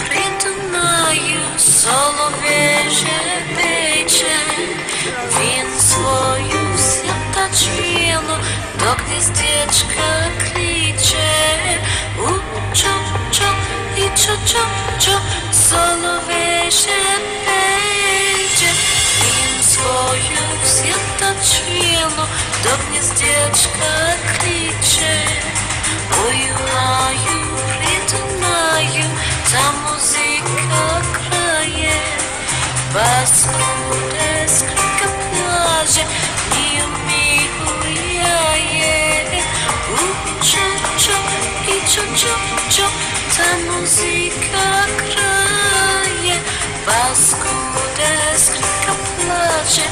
Придумаю соловей жебече, він свою святочину до гніздечка кличе. У-чо-чо, і чо-чо-чо, соловей жебече, він свою святочину до гніздечка кличе. Ой-лаю, придумаю, та музика крає, баскуде скрипка плаже, міу-міу-яє. У-чо-чо, і чо-чо-чо, та музика крає, баскуде скрипка плаже.